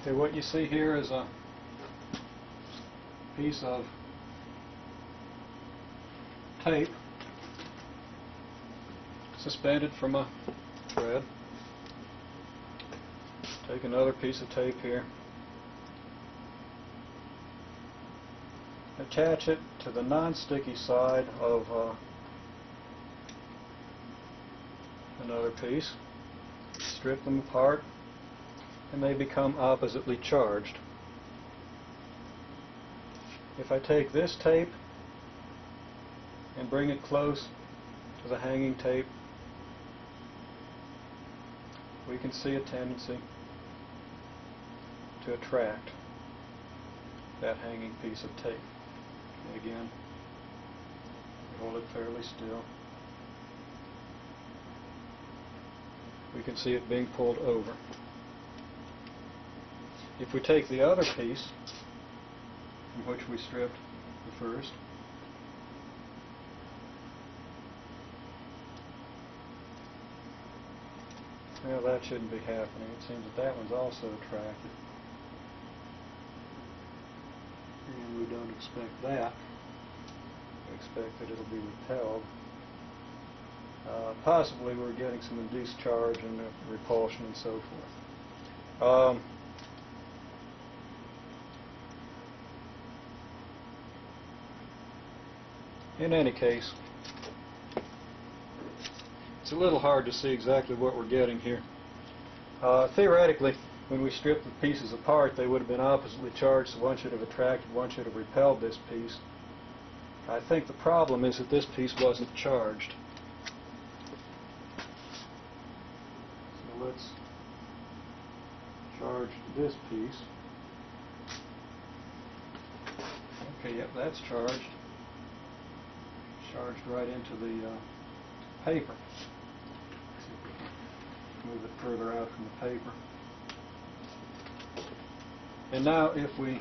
Okay, what you see here is a piece of tape suspended from a thread. Take another piece of tape here, attach it to the non-sticky side of another piece, strip them apart, and they become oppositely charged. If I take this tape and bring it close to the hanging tape, we can see a tendency to attract that hanging piece of tape. And again, hold it fairly still. We can see it being pulled over. If we take the other piece, from which we stripped the first, well, that shouldn't be happening. It seems that that one's also attracted. And we don't expect that. We expect that it'll be repelled. Possibly we're getting some induced charge and repulsion and so forth. In any case, it's a little hard to see exactly what we're getting here. Theoretically, when we stripped the pieces apart, they would have been oppositely charged, so one should have attracted, one should have repelled this piece. I think the problem is that this piece wasn't charged. So let's charge this piece. Okay, yep, that's charged. Charged right into the paper. See if we can move it further out from the paper. And now if we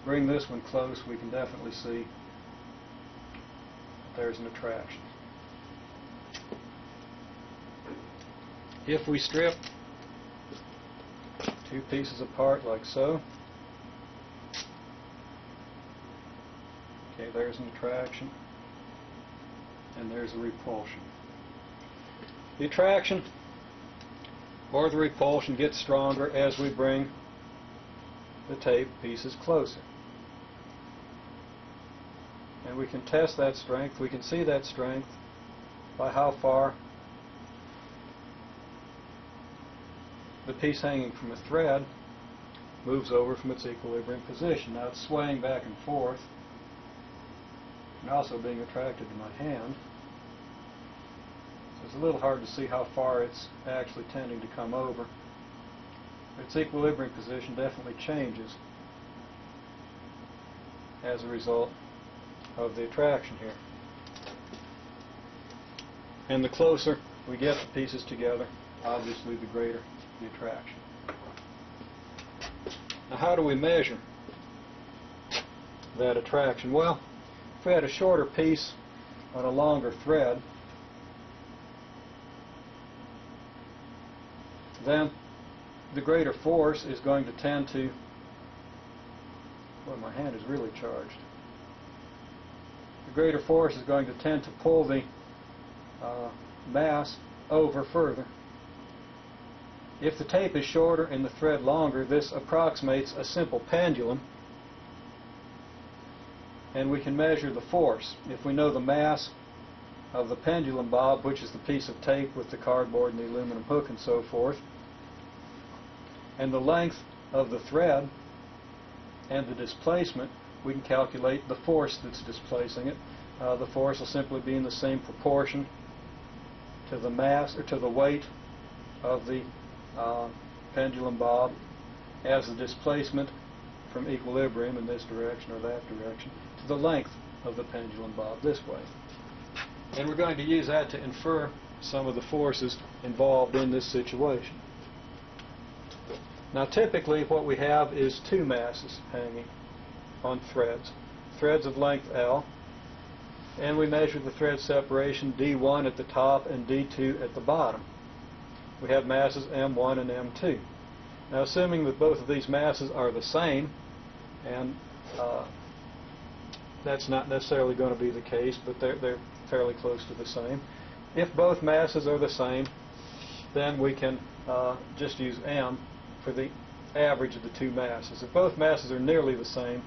bring this one close, we can definitely see that there's an attraction. If we strip two pieces apart like so, okay, there's an attraction, and there's a repulsion. The attraction or the repulsion gets stronger as we bring the tape pieces closer. And we can test that strength, we can see that strength by how far the piece hanging from a thread moves over from its equilibrium position. Now it's swaying back and forth, and also being attracted to my hand. So it's a little hard to see how far it's actually tending to come over. But its equilibrium position definitely changes as a result of the attraction here. And the closer we get the pieces together, obviously the greater the attraction. Now how do we measure that attraction? Well, if we had a shorter piece on a longer thread, then the greater force is going to tend to, well, my hand is really charged. The greater force is going to tend to pull the mass over further. If the tape is shorter and the thread longer, this approximates a simple pendulum, and we can measure the force. If we know the mass of the pendulum bob, which is the piece of tape with the cardboard and the aluminum hook and so forth, and the length of the thread and the displacement, we can calculate the force that's displacing it. The force will simply be in the same proportion to the mass or to the weight of the pendulum bob as the displacement from equilibrium in this direction or that direction to the length of the pendulum bob this way. And we're going to use that to infer some of the forces involved in this situation. Now typically what we have is two masses hanging on threads of length L, and we measure the thread separation D1 at the top and D2 at the bottom. we have masses m1 and m2. Now, assuming that both of these masses are the same, and that's not necessarily going to be the case, but they're fairly close to the same. If both masses are the same, then we can just use m for the average of the two masses. If both masses are nearly the same,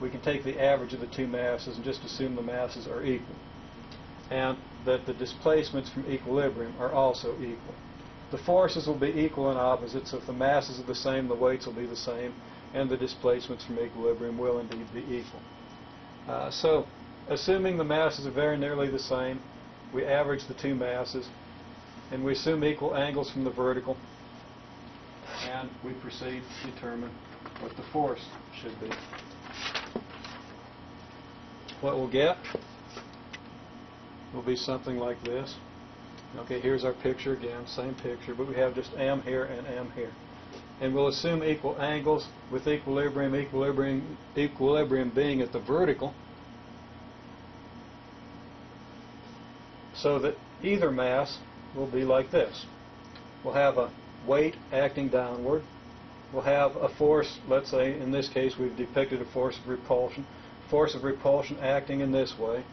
we can take the average of the two masses and just assume the masses are equal, and that the displacements from equilibrium are also equal. The forces will be equal and opposite, so if the masses are the same, the weights will be the same, and the displacements from equilibrium will indeed be equal. So, assuming the masses are very nearly the same, we average the two masses, and we assume equal angles from the vertical, and we proceed to determine what the force should be. What we'll get will be something like this. Okay, here's our picture again, same picture, but we have just m here and m here. And we'll assume equal angles with equilibrium being at the vertical, so that either mass will be like this. We'll have a weight acting downward. We'll have a force, let's say in this case we've depicted a force of repulsion. Force of repulsion acting in this way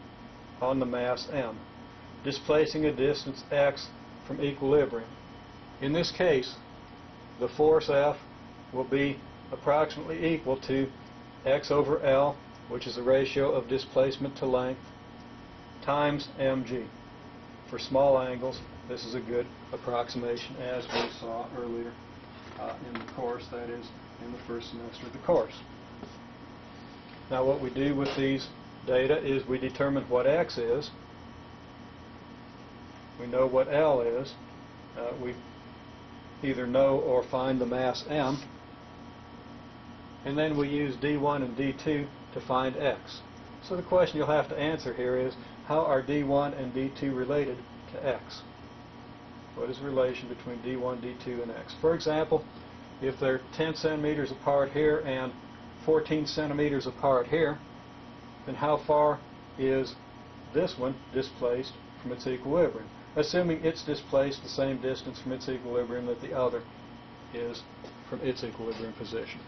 on the mass m, displacing a distance x from equilibrium. In this case, the force F will be approximately equal to x over L, which is the ratio of displacement to length, times mg. For small angles, this is a good approximation, as we saw earlier in the course, that is, in the first semester of the course. Now, what we do with these data is we determine what x is. We know what L is. We either know or find the mass m. And then we use D1 and D2 to find x. So the question you'll have to answer here is, how are D1 and D2 related to x? What is the relation between D1, D2, and x? For example, if they're 10 centimeters apart here and 14 centimeters apart here, then how far is this one displaced from its equilibrium? Assuming it's displaced the same distance from its equilibrium that the other is from its equilibrium position.